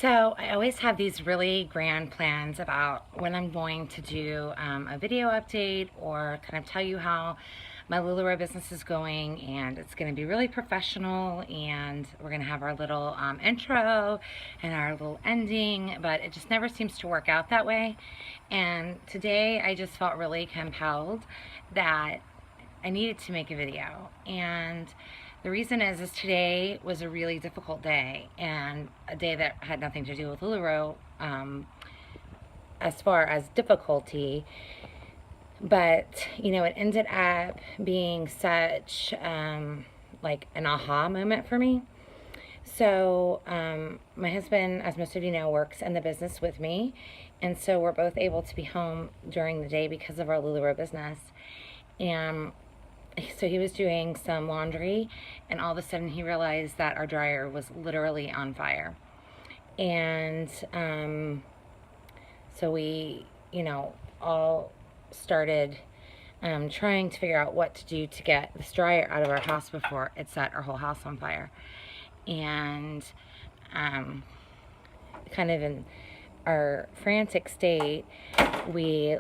So I always have these really grand plans about when I'm going to do a video update or kind of tell you how my LuLaRoe business is going, and it's going to be really professional, and we're going to have our little intro and our little ending, but it just never seems to work out that way. And today I just felt really compelled that I needed to make a video. And the reason is today was a really difficult day, and a day that had nothing to do with LuLaRoe as far as difficulty. But, it ended up being such like an aha moment for me. So my husband, as most of you know, works in the business with me. And so we're both able to be home during the day because of our LuLaRoe business. And so he was doing some laundry, and all of a sudden he realized that our dryer was literally on fire. And so we, all started trying to figure out what to do to get this dryer out of our house before it set our whole house on fire. And kind of in our frantic state, we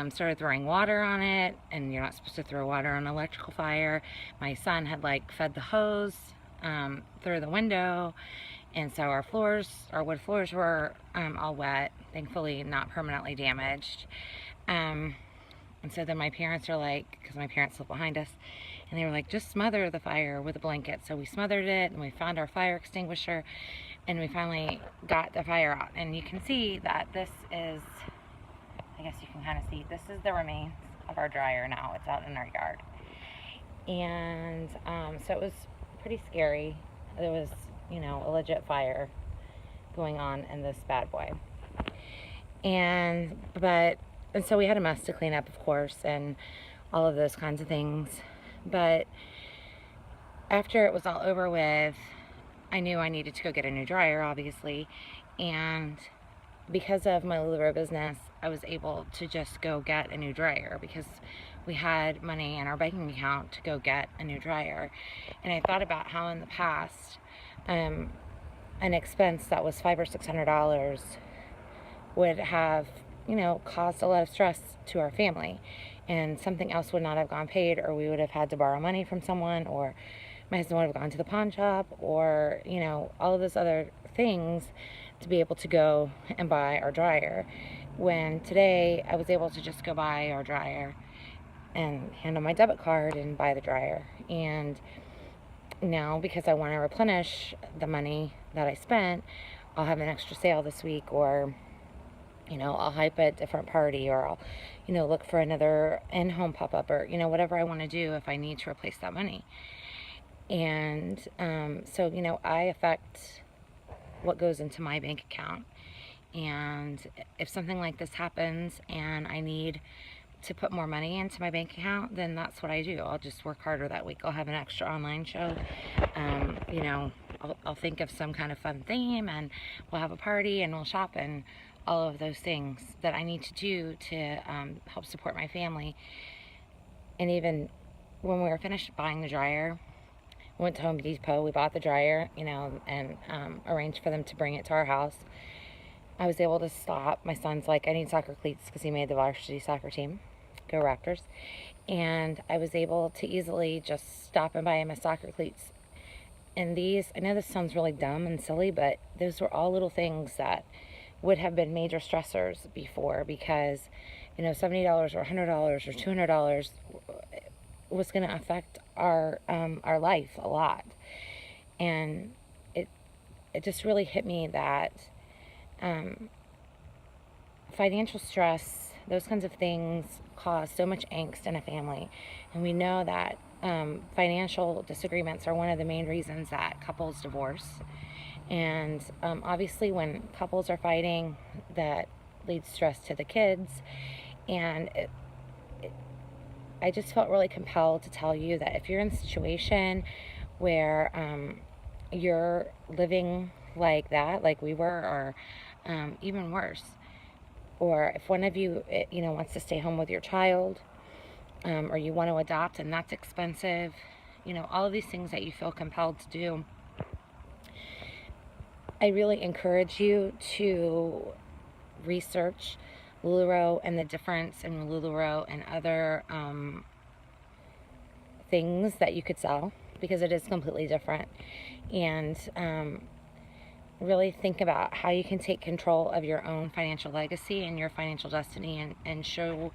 started throwing water on it, and you're not supposed to throw water on an electrical fire. My son had fed the hose through the window, and so our wood floors were all wet, thankfully not permanently damaged. And so then my parents are because my parents live behind us, and they were like, just smother the fire with a blanket. So we smothered it, and we found our fire extinguisher, and we finally got the fire out. And you can see that this is, I guess you can kind of see, this is the remains of our dryer now. It's out in our yard. And so it was pretty scary. There was, a legit fire going on in this bad boy. And so we had a mess to clean up, of course, and all of those kinds of things. But after it was all over with, I knew I needed to go get a new dryer, obviously. And because of my LuLaRoe business, I was able to just go get a new dryer because we had money in our banking account to go get a new dryer. And I thought about how in the past, an expense that was $500 or $600 would have, caused a lot of stress to our family, and something else would not have gone paid, or we would have had to borrow money from someone, or my husband would have gone to the pawn shop, or, all of those other things to be able to go and buy our dryer. When today I was able to just go buy our dryer and hand on my debit card and buy the dryer. And now, because I want to replenish the money that I spent, I'll have an extra sale this week, or I'll hype a different party, or I'll look for another in-home pop-up, or whatever I want to do if I need to replace that money. And so I affect what goes into my bank account. And if something like this happens and I need to put more money into my bank account, then that's what I do. I'll just work harder that week. I'll have an extra online show. I'll think of some kind of fun theme, and we'll have a party, and we'll shop, and all of those things that I need to do to help support my family. And even when we were finished buying the dryer, we went to Home Depot, we bought the dryer, and arranged for them to bring it to our house. I was able to stop. My son's like, I need soccer cleats because he made the varsity soccer team. Go Raptors. And I was able to easily just stop and buy him a soccer cleats. And these, I know this sounds really dumb and silly, but those were all little things that would have been major stressors before, because, $70 or $100 or $200 was going to affect our life a lot. And it just really hit me that financial stress, those kinds of things, cause so much angst in a family. And we know that financial disagreements are one of the main reasons that couples divorce. And obviously when couples are fighting, that leads stress to the kids. And I just felt really compelled to tell you that if you're in a situation where you're living like that, like we were, or even worse, or if one of you, wants to stay home with your child, or you want to adopt and that's expensive, all of these things that you feel compelled to do, I really encourage you to research LuLaRoe and the difference in LuLaRoe and other things that you could sell, because it is completely different. And really think about how you can take control of your own financial legacy and your financial destiny, and show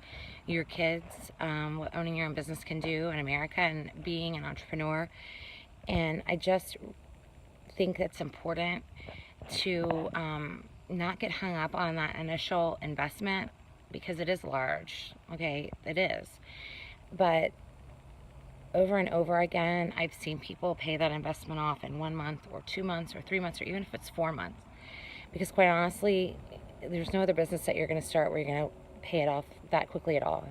your kids what owning your own business can do in America and being an entrepreneur. And I just think it's important to not get hung up on that initial investment, because it is large. Okay, it is. But over and over again, I've seen people pay that investment off in 1 month or 2 months or 3 months, or even if it's 4 months. Because quite honestly, there's no other business that you're going to start where you're going to pay it off that quickly at all.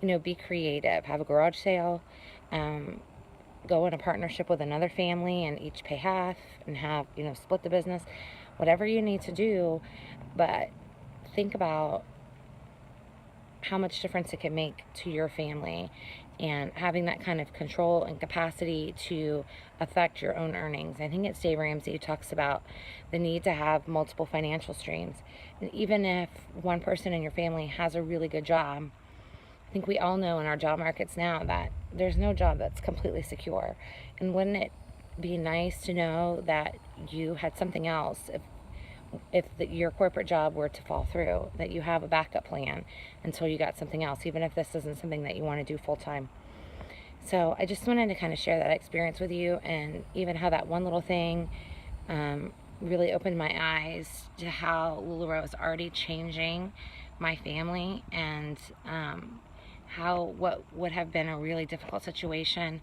You know, be creative. Have a garage sale. Go in a partnership with another family and each pay half, and have, split the business. Whatever you need to do, but think about how much difference it can make to your family, and having that kind of control and capacity to affect your own earnings. I think it's Dave Ramsey who talks about the need to have multiple financial streams. And even if one person in your family has a really good job, I think we all know in our job markets now that there's no job that's completely secure. And wouldn't it be nice to know that you had something else if your corporate job were to fall through, that you have a backup plan until you got something else, even if this isn't something that you want to do full time. So I just wanted to kind of share that experience with you, and even how that one little thing really opened my eyes to how LuLaRoe is already changing my family, and how what would have been a really difficult situation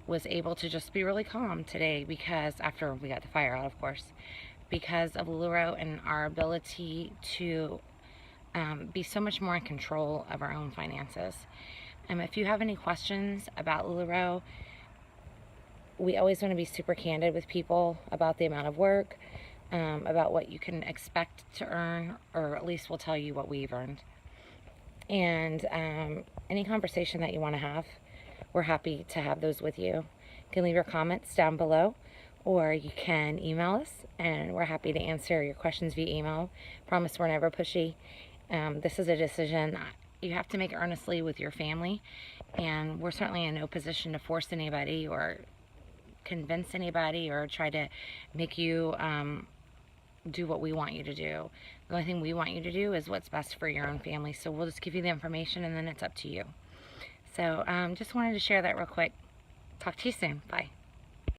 was able to just be really calm today, because after we got the fire out, of course, because of LuLaRoe and our ability to be so much more in control of our own finances. If you have any questions about LuLaRoe, we always want to be super candid with people about the amount of work, about what you can expect to earn, or at least we'll tell you what we've earned. And any conversation that you want to have, we're happy to have those with you. You can leave your comments down below, or you can email us, and we're happy to answer your questions via email. Promise we're never pushy. This is a decision you have to make earnestly with your family, and we're certainly in no position to force anybody or convince anybody or try to make you do what we want you to do. The only thing we want you to do is what's best for your own family. So we'll just give you the information, and then it's up to you. So just wanted to share that real quick. Talk to you soon. Bye.